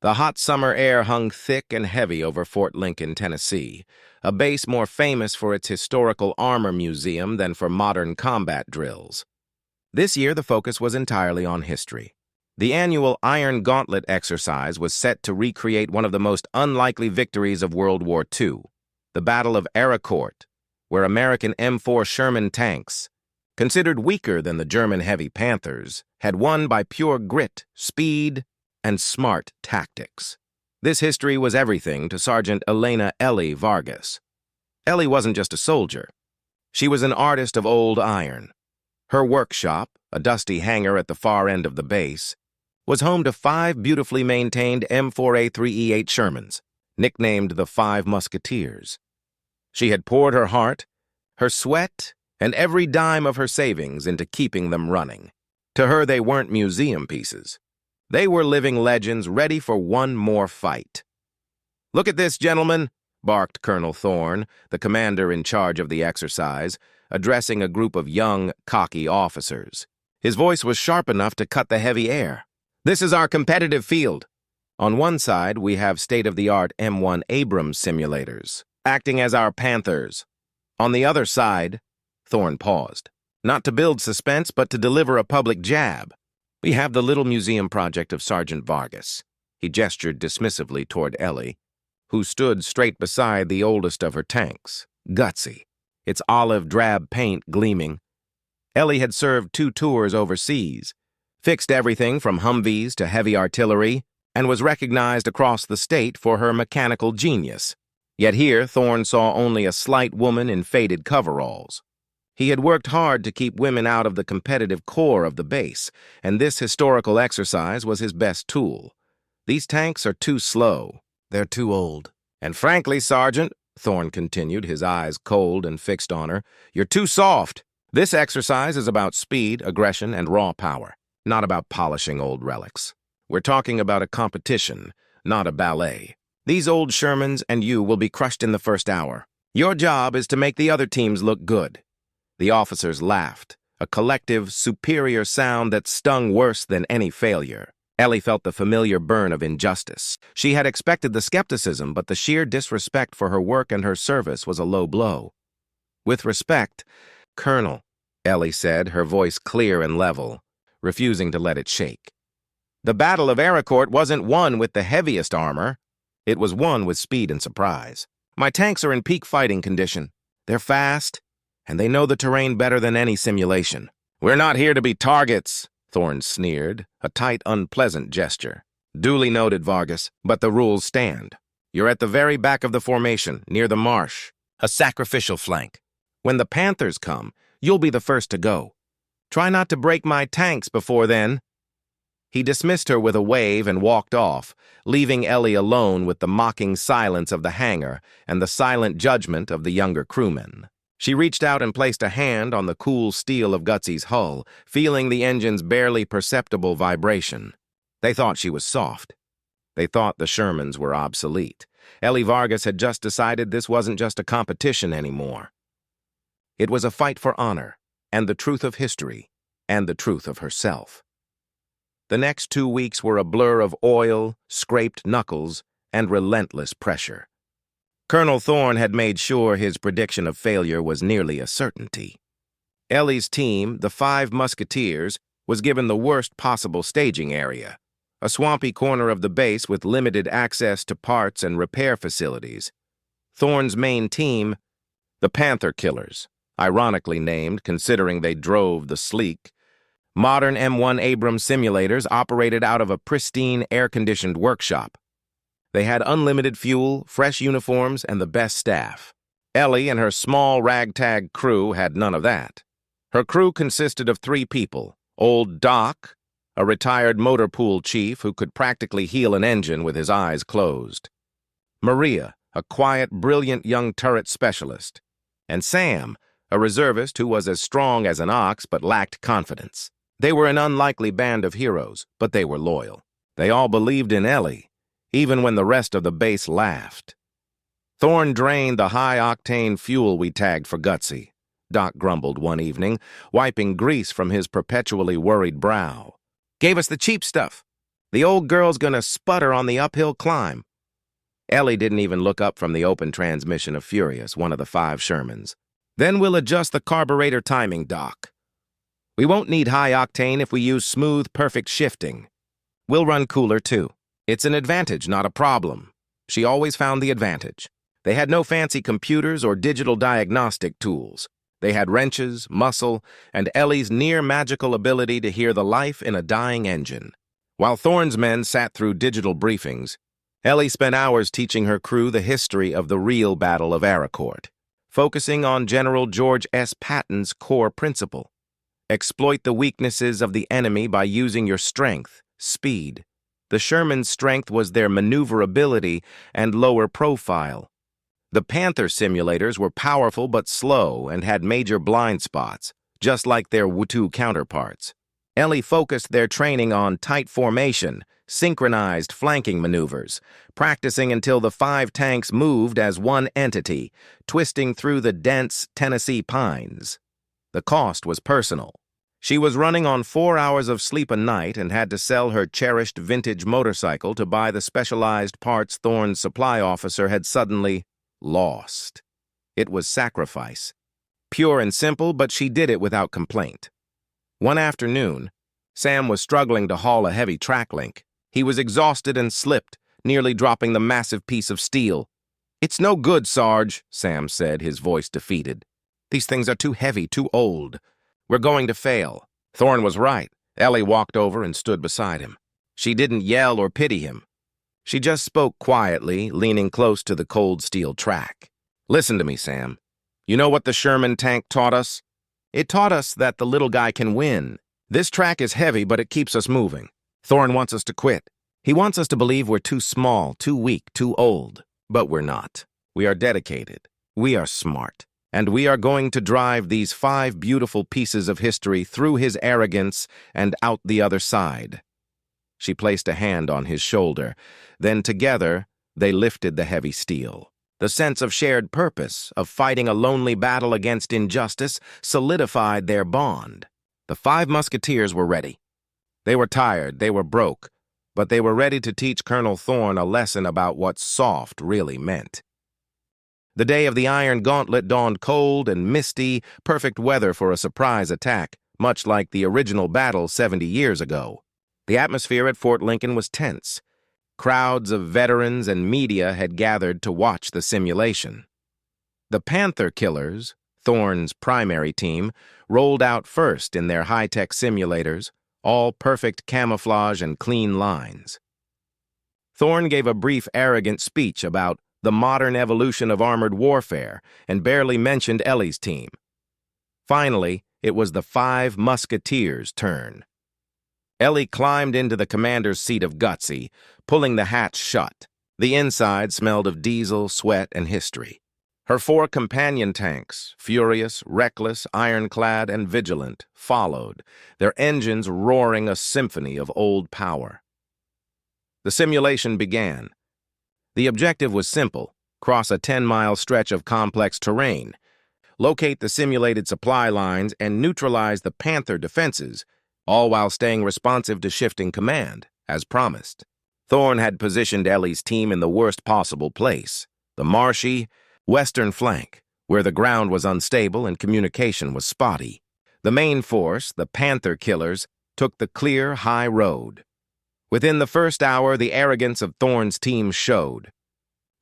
The hot summer air hung thick and heavy over Fort Lincoln, Tennessee, a base more famous for its historical armor museum than for modern combat drills. This year, the focus was entirely on history. The annual Iron Gauntlet exercise was set to recreate one of the most unlikely victories of World War II, the Battle of Arracourt, where American M4 Sherman tanks, considered weaker than the German heavy Panthers, had won by pure grit, speed, and smart tactics. This history was everything to Sergeant Elena "Ellie" Vargas. Ellie wasn't just a soldier. She was an artist of old iron. Her workshop, a dusty hangar at the far end of the base, was home to 5 beautifully maintained M4A3E8 Shermans, nicknamed the 5 Musketeers. She had poured her heart, her sweat, and every dime of her savings into keeping them running. To her, they weren't museum pieces. They were living legends ready for one more fight. "Look at this, gentlemen," barked Colonel Thorne, the commander in charge of the exercise, addressing a group of young, cocky officers. His voice was sharp enough to cut the heavy air. "This is our competitive field. On one side, we have state-of-the-art M1 Abrams simulators, acting as our Panthers. On the other side," Thorne paused, "not to build suspense, but to deliver a public jab, we have the little museum project of Sergeant Vargas." He gestured dismissively toward Ellie, who stood straight beside the oldest of her tanks, Gutsy, its olive drab paint gleaming. Ellie had served 2 tours overseas, fixed everything from Humvees to heavy artillery, and was recognized across the state for her mechanical genius. Yet here, Thorne saw only a slight woman in faded coveralls. He had worked hard to keep women out of the competitive core of the base, and this historical exercise was his best tool. "These tanks are too slow. They're too old. And frankly, Sergeant," Thorne continued, his eyes cold and fixed on her, "you're too soft. This exercise is about speed, aggression, and raw power, not about polishing old relics. We're talking about a competition, not a ballet. These old Shermans and you will be crushed in the first hour. Your job is to make the other teams look good." The officers laughed, a collective, superior sound that stung worse than any failure. Ellie felt the familiar burn of injustice. She had expected the skepticism, but the sheer disrespect for her work and her service was a low blow. "With respect, Colonel," Ellie said, her voice clear and level, refusing to let it shake. "The Battle of Arracourt wasn't won with the heaviest armor. It was won with speed and surprise. My tanks are in peak fighting condition. They're fast, and they know the terrain better than any simulation." "We're not here to be targets," Thorne sneered, a tight, unpleasant gesture. "Duly noted, Vargas, but the rules stand. You're at the very back of the formation, near the marsh, a sacrificial flank. When the Panthers come, you'll be the first to go. Try not to break my tanks before then." He dismissed her with a wave and walked off, leaving Ellie alone with the mocking silence of the hangar and the silent judgment of the younger crewmen. She reached out and placed a hand on the cool steel of Gutsy's hull, feeling the engine's barely perceptible vibration. They thought she was soft. They thought the Shermans were obsolete. Ellie Vargas had just decided this wasn't just a competition anymore. It was a fight for honor, and the truth of history, and the truth of herself. The next 2 weeks were a blur of oil, scraped knuckles, and relentless pressure. Colonel Thorne had made sure his prediction of failure was nearly a certainty. Ellie's team, the 5 Musketeers, was given the worst possible staging area, a swampy corner of the base with limited access to parts and repair facilities. Thorne's main team, the Panther Killers, ironically named considering they drove the sleek, modern M1 Abrams simulators, operated out of a pristine, air-conditioned workshop. They had unlimited fuel, fresh uniforms, and the best staff. Ellie and her small ragtag crew had none of that. Her crew consisted of 3 people: old Doc, a retired motor pool chief who could practically heal an engine with his eyes closed; Maria, a quiet, brilliant young turret specialist; and Sam, a reservist who was as strong as an ox but lacked confidence. They were an unlikely band of heroes, but they were loyal. They all believed in Ellie, even when the rest of the base laughed. "Thorne drained the high-octane fuel we tagged for Gutsy," Doc grumbled one evening, wiping grease from his perpetually worried brow. "Gave us the cheap stuff. The old girl's gonna sputter on the uphill climb. Ellie didn't even look up from the open transmission of Furious, one of the 5 Shermans. Then we'll adjust the carburetor timing, Doc. We won't need high octane if we use smooth, perfect shifting. We'll run cooler, too. It's an advantage, not a problem. She always found the advantage. They had no fancy computers or digital diagnostic tools. They had wrenches, muscle, and Ellie's near-magical ability to hear the life in a dying engine. While Thorne's men sat through digital briefings, Ellie spent hours teaching her crew the history of the real Battle of Arracourt, focusing on General George S. Patton's core principle. Exploit the weaknesses of the enemy by using your strength, speed. The Shermans' strength was their maneuverability and lower profile. The Panther simulators were powerful but slow and had major blind spots, just like their W2 counterparts. Ellie focused their training on tight formation, synchronized flanking maneuvers, practicing until the 5 tanks moved as one entity, twisting through the dense Tennessee pines. The cost was personal. She was running on 4 hours of sleep a night and had to sell her cherished vintage motorcycle to buy the specialized parts Thorne's supply officer had suddenly lost. It was sacrifice. Pure and simple, but she did it without complaint. One afternoon, Sam was struggling to haul a heavy track link. He was exhausted and slipped, nearly dropping the massive piece of steel. "It's no good, Sarge," Sam said, his voice defeated. "These things are too heavy, too old. We're going to fail." Thorne was right. Ellie walked over and stood beside him. She didn't yell or pity him. She just spoke quietly, leaning close to the cold steel track. "Listen to me, Sam. You know what the Sherman tank taught us? It taught us that the little guy can win. This track is heavy, but it keeps us moving. Thorne wants us to quit. He wants us to believe we're too small, too weak, too old. But we're not. We are dedicated. We are smart. And we are going to drive these 5 beautiful pieces of history through his arrogance and out the other side." She placed a hand on his shoulder. Then together, they lifted the heavy steel. The sense of shared purpose, of fighting a lonely battle against injustice, solidified their bond. The 5 musketeers were ready. They were tired, they were broke, but they were ready to teach Colonel Thorne a lesson about what soft really meant. The day of the Iron Gauntlet dawned cold and misty, perfect weather for a surprise attack, much like the original battle 70 years ago. The atmosphere at Fort Lincoln was tense. Crowds of veterans and media had gathered to watch the simulation. The Panther killers, Thorne's primary team, rolled out first in their high-tech simulators, all perfect camouflage and clean lines. Thorne gave a brief, arrogant speech about the modern evolution of armored warfare and barely mentioned Ellie's team. Finally, it was the 5 musketeers' turn. Ellie climbed into the commander's seat of Gutsy, pulling the hatch shut. The inside smelled of diesel, sweat, and history. Her 4 companion tanks, Furious, Reckless, Ironclad, and Vigilant, followed, their engines roaring a symphony of old power. The simulation began. The objective was simple: cross a 10-mile stretch of complex terrain, locate the simulated supply lines, and neutralize the Panther defenses, all while staying responsive to shifting command, as promised. Thorne had positioned Ellie's team in the worst possible place, the marshy, western flank, where the ground was unstable and communication was spotty. The main force, the Panther killers, took the clear, high road. Within the first hour, the arrogance of Thorne's team showed.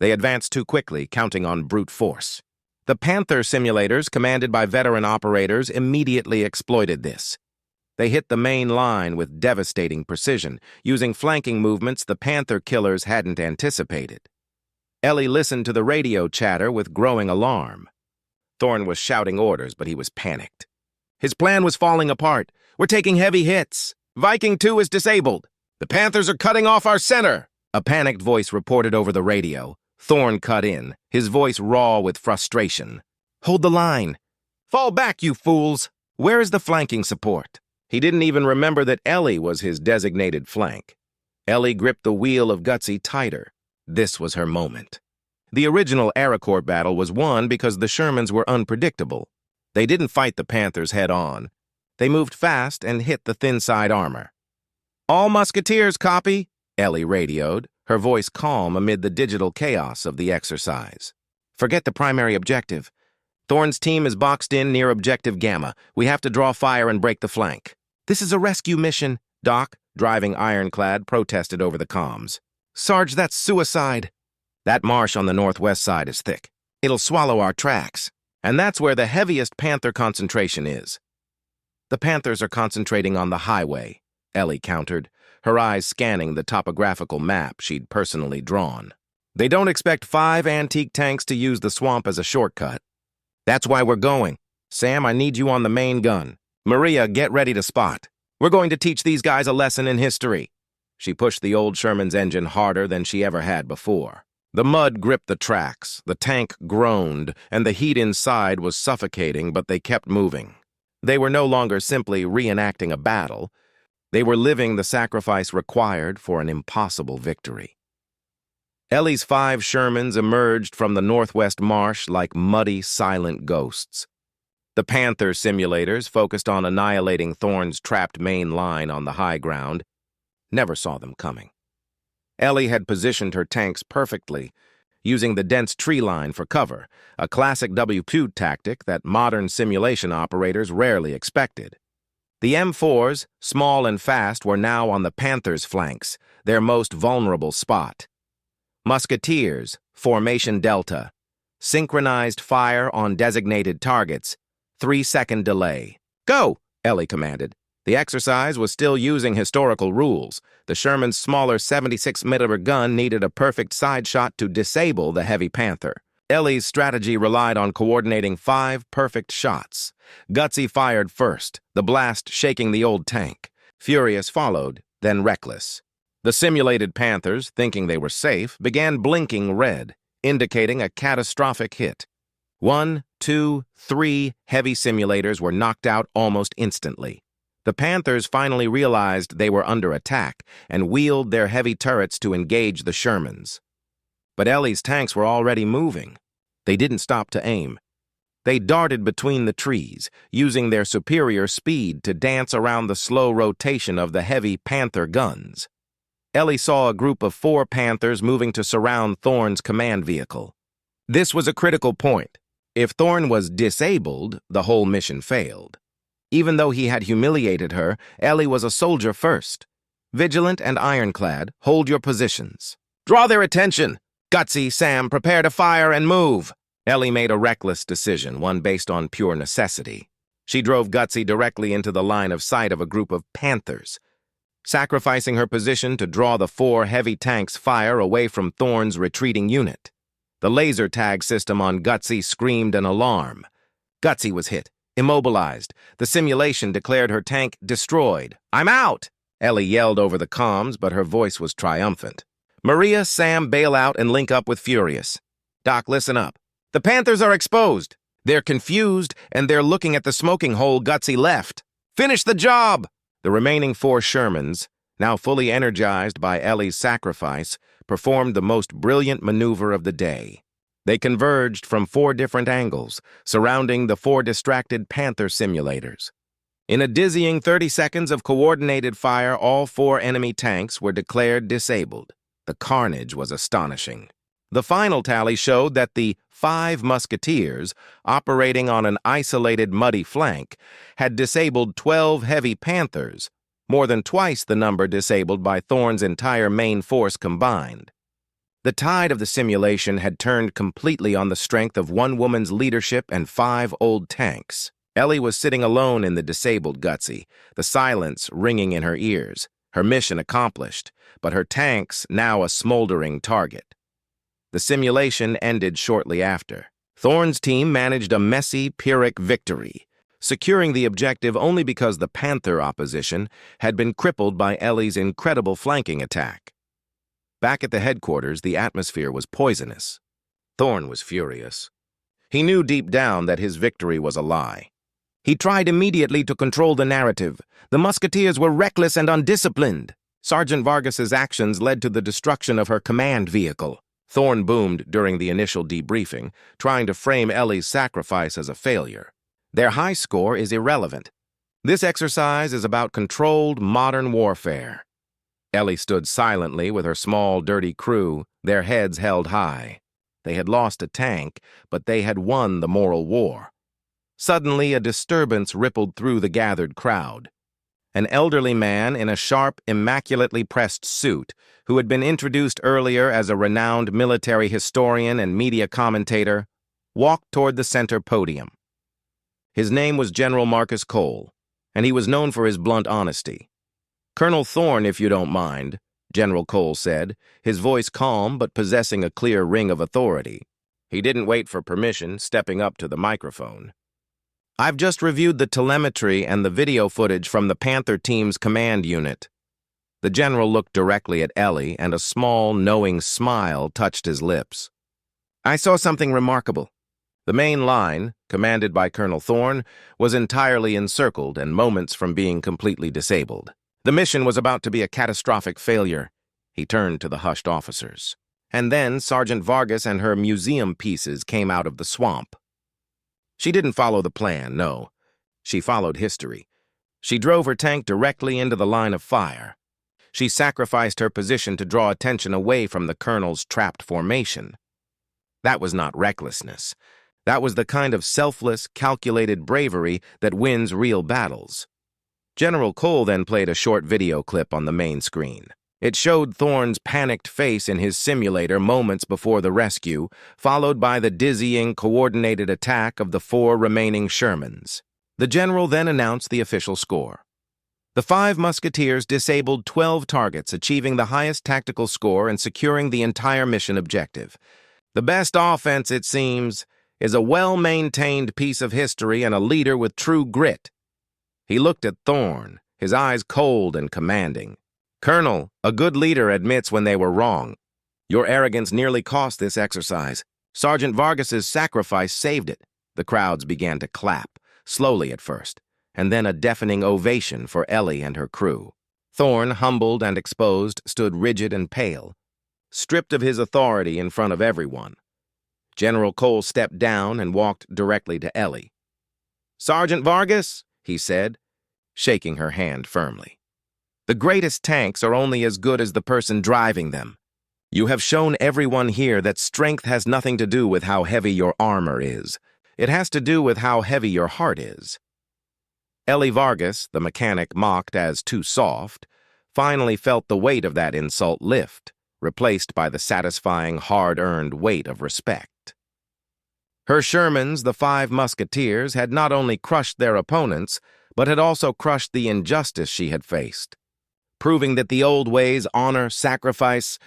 They advanced too quickly, counting on brute force. The Panther simulators, commanded by veteran operators, immediately exploited this. They hit the main line with devastating precision, using flanking movements the Panther killers hadn't anticipated. Ellie listened to the radio chatter with growing alarm. Thorne was shouting orders, but he was panicked. His plan was falling apart. "We're taking heavy hits. Viking 2 is disabled. The Panthers are cutting off our center," a panicked voice reported over the radio. Thorne cut in, his voice raw with frustration. "Hold the line. Fall back, you fools. Where is the flanking support?" He didn't even remember that Ellie was his designated flank. Ellie gripped the wheel of Gutsy tighter. This was her moment. The original Arracourt battle was won because the Shermans were unpredictable. They didn't fight the Panthers head-on. They moved fast and hit the thin-side armor. "All musketeers, copy. Ellie radioed, her voice calm amid the digital chaos of the exercise. "Forget the primary objective. Thorne's team is boxed in near Objective Gamma. We have to draw fire and break the flank." "This is a rescue mission," Doc, driving Ironclad, protested over the comms. "Sarge, that's suicide." "That marsh on the northwest side is thick. It'll swallow our tracks. And that's where the heaviest Panther concentration is." "The Panthers are concentrating on the highway," Ellie countered, her eyes scanning the topographical map she'd personally drawn. "They don't expect 5 antique tanks to use the swamp as a shortcut. That's why we're going. Sam, I need you on the main gun. Maria, get ready to spot. We're going to teach these guys a lesson in history." She pushed the old Sherman's engine harder than she ever had before. The mud gripped the tracks, the tank groaned, and the heat inside was suffocating, but they kept moving. They were no longer simply reenacting a battle. They were living the sacrifice required for an impossible victory. Ellie's 5 Shermans emerged from the northwest marsh like muddy, silent ghosts. The Panther simulators, focused on annihilating Thorne's trapped main line on the high ground, never saw them coming. Ellie had positioned her tanks perfectly, using the dense tree line for cover, a classic WQ tactic that modern simulation operators rarely expected. The M4s, small and fast, were now on the Panthers' flanks, their most vulnerable spot. Musketeers, Formation Delta, synchronized fire on designated targets, 3-second delay. "Go!" Ellie commanded. The exercise was still using historical rules. The Sherman's smaller 76-millimeter gun needed a perfect side shot to disable the heavy Panther. Ellie's strategy relied on coordinating 5 perfect shots. Gutsy fired first, the blast shaking the old tank. Furious followed, then Reckless. The simulated Panthers, thinking they were safe, began blinking red, indicating a catastrophic hit. 1, 2, 3 heavy simulators were knocked out almost instantly. The Panthers finally realized they were under attack and wheeled their heavy turrets to engage the Shermans. But Ellie's tanks were already moving. They didn't stop to aim. They darted between the trees, using their superior speed to dance around the slow rotation of the heavy Panther guns. Ellie saw a group of 4 Panthers moving to surround Thorne's command vehicle. This was a critical point. If Thorne was disabled, the whole mission failed. Even though he had humiliated her, Ellie was a soldier first. Vigilant and Ironclad, hold your positions. "Draw their attention! Gutsy, Sam, prepare to fire and move!" Ellie made a reckless decision, one based on pure necessity. She drove Gutsy directly into the line of sight of a group of Panthers, sacrificing her position to draw the 4 heavy tanks' fire away from Thorne's retreating unit. The laser tag system on Gutsy screamed an alarm. Gutsy was hit, immobilized. The simulation declared her tank destroyed. "I'm out!" Ellie yelled over the comms, but her voice was triumphant. "Maria, Sam, bail out and link up with Furious. Doc, listen up. The Panthers are exposed. They're confused, and they're looking at the smoking hole Gutsy left. Finish the job!" The remaining 4 Shermans, now fully energized by Ellie's sacrifice, performed the most brilliant maneuver of the day. They converged from 4 different angles, surrounding the 4 distracted Panther simulators. In a dizzying 30 seconds of coordinated fire, all 4 enemy tanks were declared disabled. The carnage was astonishing. The final tally showed that the 5 musketeers, operating on an isolated muddy flank, had disabled 12 heavy Panthers, more than twice the number disabled by Thorne's entire main force combined. The tide of the simulation had turned completely on the strength of one woman's leadership and 5 old tanks. Ellie was sitting alone in the disabled Gutsy, the silence ringing in her ears, her mission accomplished, but her tanks now a smoldering target. The simulation ended shortly after. Thorne's team managed a messy, Pyrrhic victory, securing the objective only because the Panther opposition had been crippled by Ellie's incredible flanking attack. Back at the headquarters, the atmosphere was poisonous. Thorne was furious. He knew deep down that his victory was a lie. He tried immediately to control the narrative. The musketeers were reckless and undisciplined. Sergeant Vargas's actions led to the destruction of her command vehicle. Thorne boomed during the initial debriefing, trying to frame Ellie's sacrifice as a failure. Their high score is irrelevant. This exercise is about controlled modern warfare. Ellie stood silently with her small, dirty crew, their heads held high. They had lost a tank, but they had won the moral war. Suddenly, a disturbance rippled through the gathered crowd. An elderly man in a sharp, immaculately pressed suit, who had been introduced earlier as a renowned military historian and media commentator, walked toward the center podium. His name was General Marcus Cole, and he was known for his blunt honesty. "Colonel Thorne, if you don't mind," General Cole said, his voice calm but possessing a clear ring of authority. He didn't wait for permission, stepping up to the microphone. "I've just reviewed the telemetry and the video footage from the Panther team's command unit." The general looked directly at Ellie, and a small, knowing smile touched his lips. "I saw something remarkable." The main line, commanded by Colonel Thorne, was entirely encircled and moments from being completely disabled. The mission was about to be a catastrophic failure. He turned to the hushed officers. And then Sergeant Vargas and her museum pieces came out of the swamp. She didn't follow the plan, no. She followed history. She drove her tank directly into the line of fire. She sacrificed her position to draw attention away from the colonel's trapped formation. That was not recklessness. That was the kind of selfless, calculated bravery that wins real battles. General Cole then played a short video clip on the main screen. It showed Thorne's panicked face in his simulator moments before the rescue, followed by the dizzying, coordinated attack of the 4 remaining Shermans. The general then announced the official score. The 5 musketeers disabled 12 targets, achieving the highest tactical score and securing the entire mission objective. The best offense, it seems, is a well-maintained piece of history and a leader with true grit. He looked at Thorne, his eyes cold and commanding. "Colonel, a good leader admits when they were wrong. Your arrogance nearly cost this exercise. Sergeant Vargas's sacrifice saved it." The crowds began to clap, slowly at first, and then a deafening ovation for Ellie and her crew. Thorne, humbled and exposed, stood rigid and pale, stripped of his authority in front of everyone. General Cole stepped down and walked directly to Ellie. "Sergeant Vargas," he said, shaking her hand firmly. "The greatest tanks are only as good as the person driving them. You have shown everyone here that strength has nothing to do with how heavy your armor is. It has to do with how heavy your heart is." Ellie Vargas, the mechanic mocked as too soft, finally felt the weight of that insult lift, replaced by the satisfying, hard-earned weight of respect. Her Shermans, the 5 musketeers, had not only crushed their opponents, but had also crushed the injustice she had faced, proving that the old ways, honor, sacrifice,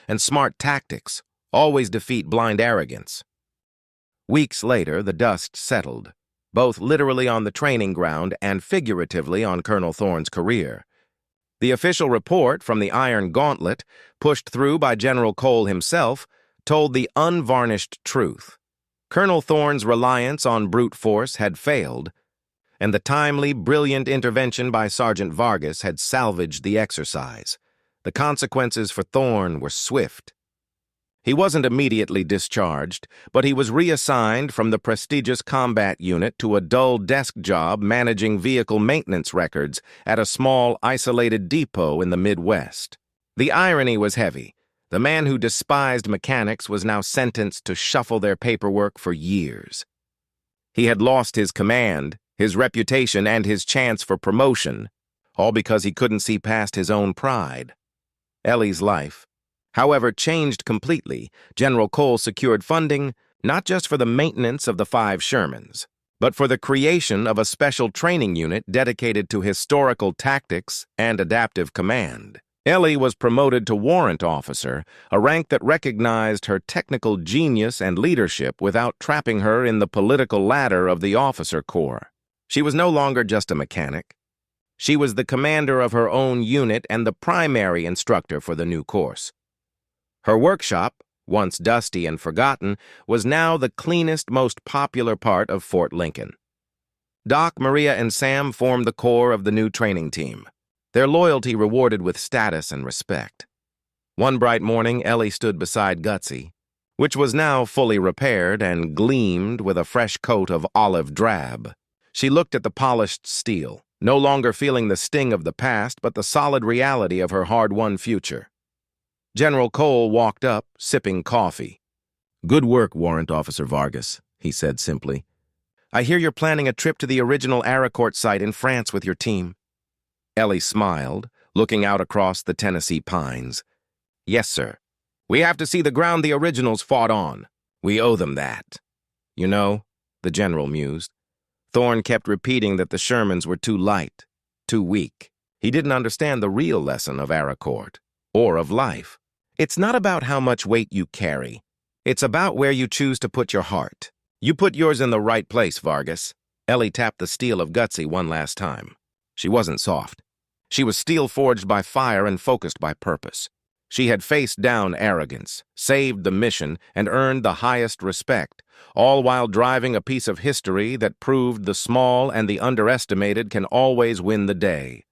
and smart tactics always defeat blind arrogance. Weeks later, the dust settled, both literally on the training ground and figuratively on Colonel Thorne's career. The official report from the Iron Gauntlet, pushed through by General Cole himself, told the unvarnished truth. Colonel Thorne's reliance on brute force had failed, and the timely, brilliant intervention by Sergeant Vargas had salvaged the exercise. The consequences for Thorne were swift. He wasn't immediately discharged, but he was reassigned from the prestigious combat unit to a dull desk job managing vehicle maintenance records at a small, isolated depot in the Midwest. The irony was heavy. The man who despised mechanics was now sentenced to shuffle their paperwork for years. He had lost his command, his reputation, and his chance for promotion, all because he couldn't see past his own pride. Ellie's life, however, changed completely. General Cole secured funding not just for the maintenance of the 5 Shermans, but for the creation of a special training unit dedicated to historical tactics and adaptive command. Ellie was promoted to warrant officer, a rank that recognized her technical genius and leadership without trapping her in the political ladder of the officer corps. She was no longer just a mechanic. She was the commander of her own unit and the primary instructor for the new course. Her workshop, once dusty and forgotten, was now the cleanest, most popular part of Fort Lincoln. Doc, Maria, and Sam formed the core of the new training team, their loyalty rewarded with status and respect. One bright morning, Ellie stood beside Gutsy, which was now fully repaired and gleamed with a fresh coat of olive drab. She looked at the polished steel, no longer feeling the sting of the past, but the solid reality of her hard-won future. General Cole walked up, sipping coffee. "Good work, Warrant Officer Vargas," he said simply. "I hear you're planning a trip to the original Arracourt site in France with your team." Ellie smiled, looking out across the Tennessee pines. "Yes, sir. We have to see the ground the originals fought on. We owe them that." "You know," the general mused, Thorne kept repeating that the Shermans were too light, too weak. He didn't understand the real lesson of Arracourt, or of life. It's not about how much weight you carry. It's about where you choose to put your heart. You put yours in the right place, Vargas. Ellie tapped the steel of Gutsy one last time. She wasn't soft. She was steel-forged by fire and focused by purpose. She had faced down arrogance, saved the mission, and earned the highest respect, all while driving a piece of history that proved the small and the underestimated can always win the day.